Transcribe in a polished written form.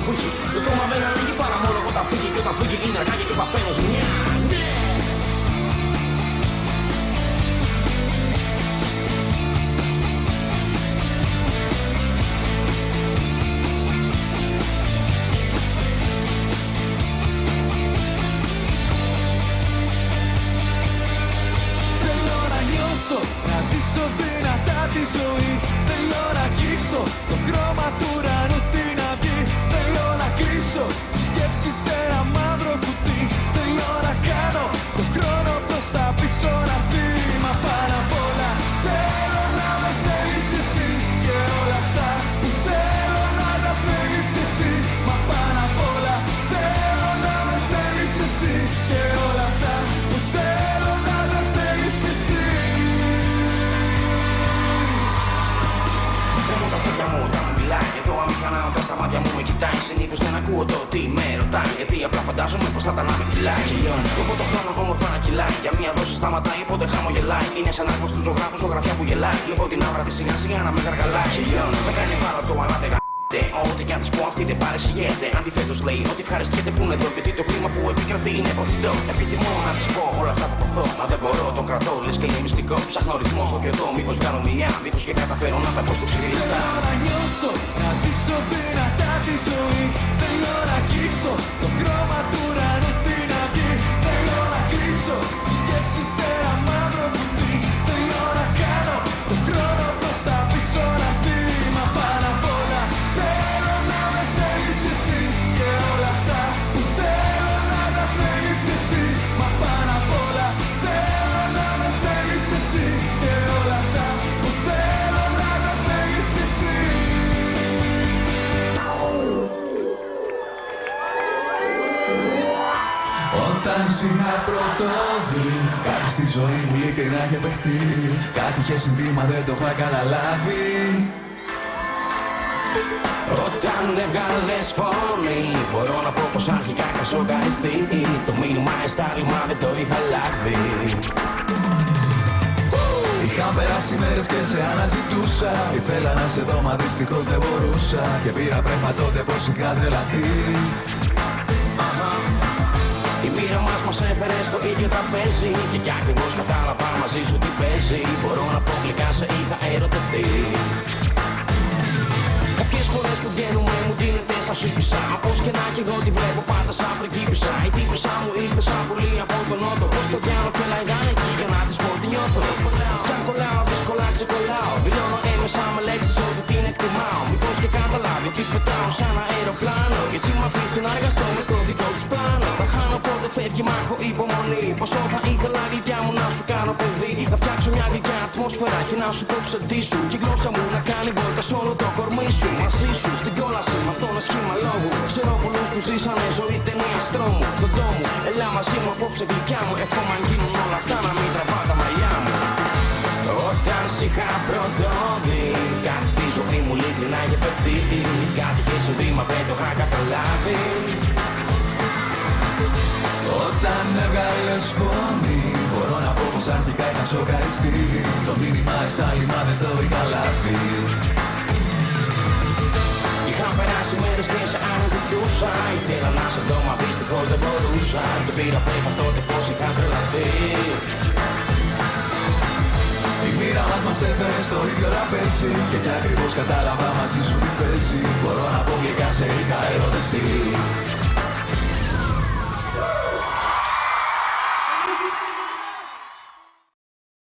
που έχει. Το στόμα δεν ανοίγει παρά μόνο όταν φύγει. Και όταν φύγει είναι αργά και ο καθένας μια. Να ζήσω δυνατά τη ζωή. Θέλω να αγγίξω το χρώμα του ουρανού την αυγή. Θέλω να κλείσω τις σκέψεις σε ένα μαύρο κουτί. Θέλω να κάνω το χρόνο προς τα πίσω να δει. Μα πάνω απ' όλα θέλω να με θέλεις εσύ. Και όλα αυτά που θέλω να τα θέλεις κι εσύ. Μα πάνω απ' όλα θέλω να με θέλεις εσύ. Και όλα αυτά που θέλω να τα θέλεις κι εσύ. Τα πόδια μου όταν μου μιλάει. Εδώ αμήχανα όταν στα μάτια μου με κοιτάει. Συνήθως δεν ακούω το τι με ρωτάει. Γιατί απλά φαντάζομαι πως θα ήταν να με φυλάει. Εγώ το χρόνο όμορφα να κυλάει. Για μία δόση σταματάει, οπότε χαμογελάει. Είναι σαν άκρος του ζωγράφου, ζωγραφιά που γελάει. Λίγο την άβρα τη σιγά σιγά να με γαργαλάει. Με κάνει πάρα το αλλά δεν ό,τι κι αν της πω αυτή δεν παρεσυγέται. Αντιθέτως λέει ότι ευχαριστιέται που είναι εδώ. Γιατί το κλίμα που επικρατεί είναι προφητό. Επιθυμώ να της πω όλα αυτά που ποθώ. Μα δεν μπορώ, το κρατώ, λες και είναι μυστικό. Ψάχνω ρυθμό στο πιωτό, μήπως κάνω μια. Μήπως και καταφέρω να τα πω στο ξυριστά. Θέλω να νιώσω, να ζήσω δυνατά τη ζωή. Θέλω να αγγίξω το χρώμα του ουρανού την αυγή. Θέλω να κλείσω τις σκέψεις σε ένα μαύρο κουτί. Θέλω να κάνω το χρόνο προς τα πίσω να δει. Μα πάνω απ' όλα θέλω να με θέλεις εσύ. Και όλα αυτά που θέλω να τα θέλεις κι εσύ. Μα πάνω απ' όλα θέλω να με θέλεις εσύ. Και όλα αυτά που θέλω να τα θέλεις κι εσύ. Όταν είχα πρώτο δει κάτι στη ζωή μου ειλικρινά είχε παιχτεί. Κάτι είχε συμβεί μα δεν το είχα καταλάβει. Όταν έβγαλες φωνή, μπορώ να πω πως αρχικά είχα σοκαριστεί. Το μήνυμα εστάλει μα δεν το είχα λάβει. Είχαν περάσει μέρες και σε αναζητούσα. Ήθελα να σε δω μα δυστυχώς δεν μπορούσα. Και πήρα πρέφα τότε πως είχα τρελαθεί. Η μοίρα μας έφερε στο ίδιο τραπέζι. Και κι ακριβώς κατάλαβα μαζί σου τι παίζει. Μπορώ να πω γλυκά σε είχα ερωτευτεί. Κάποιες φορές που βγαίνουμε μου δίνεται σαν χύπησα. Μα πως και να έχει εγώ τη βλέπω πάντα σαν πριγκίπισσα. Η τύπισσα μου ήρθε σαν πουλί από τον νότο. Πως το πιάνω και λαϊδάνε εκεί για να της πω τι νιώθω. Κι αν κολλάω δύσκολα ξεκολλάω. Δηλώνω έμεσα με λέξεις ότι την εκτιμάω. Μήπως και καταλάβει ότι πετάω σαν αεροπλάνο. Και έτσι μ' αφήσει να εργαστώ μες στο δικό της πλάνο. Θα χάνω πότε φεύγει μ' έχω υπομονή. Πόσο θα ήθελα γλυκιά μου να σου κάνω παιδί. Να φτιάξω μια γλυκιά ατμόσφαιρα και να σου το ξεντήσω. Και η γλώσσα μου να κάνει βόλτα σ' όλο το κορμί σου. Μαζί σου στην κόλαση με αυτό ένα σχήμα λόγου. Ξέρω πολλούς που ζήσανε ζωή ταινία στρώμου. Κοντό μου, έλα μαζί μου απόψε γλυκιά μου. Εύχομαι αν γίνουν όλα αυτά να μην τραβά τα μαλλιά μου. Όταν σ' είχα πρώτο δει, κάτι στη ζωή μου ειλικρινά είχε παιχτεί. Κάτι είχε συμβεί μα δεν το είχα καταλάβει. Όταν έβγαλες φωνή, μπορώ να πω πως αρχικά είχα σοκαριστεί. Το μήνυμα εστάλει μα δεν το είχα λάβει. Είχαν περάσει μέρες και σε αναζητούσα. Ήθελα να σε δω μα δυστυχώς δεν μπορούσα. Και πήρα πρέφα τότε πως είχα τρελαθεί. Η μοίρα μας έφερε στο ίδιο τραπέζι. Και κι ακριβώς κατάλαβα μαζί σου τι παίζει. Μπορώ να πω γλυκά σε είχα ερωτευτεί.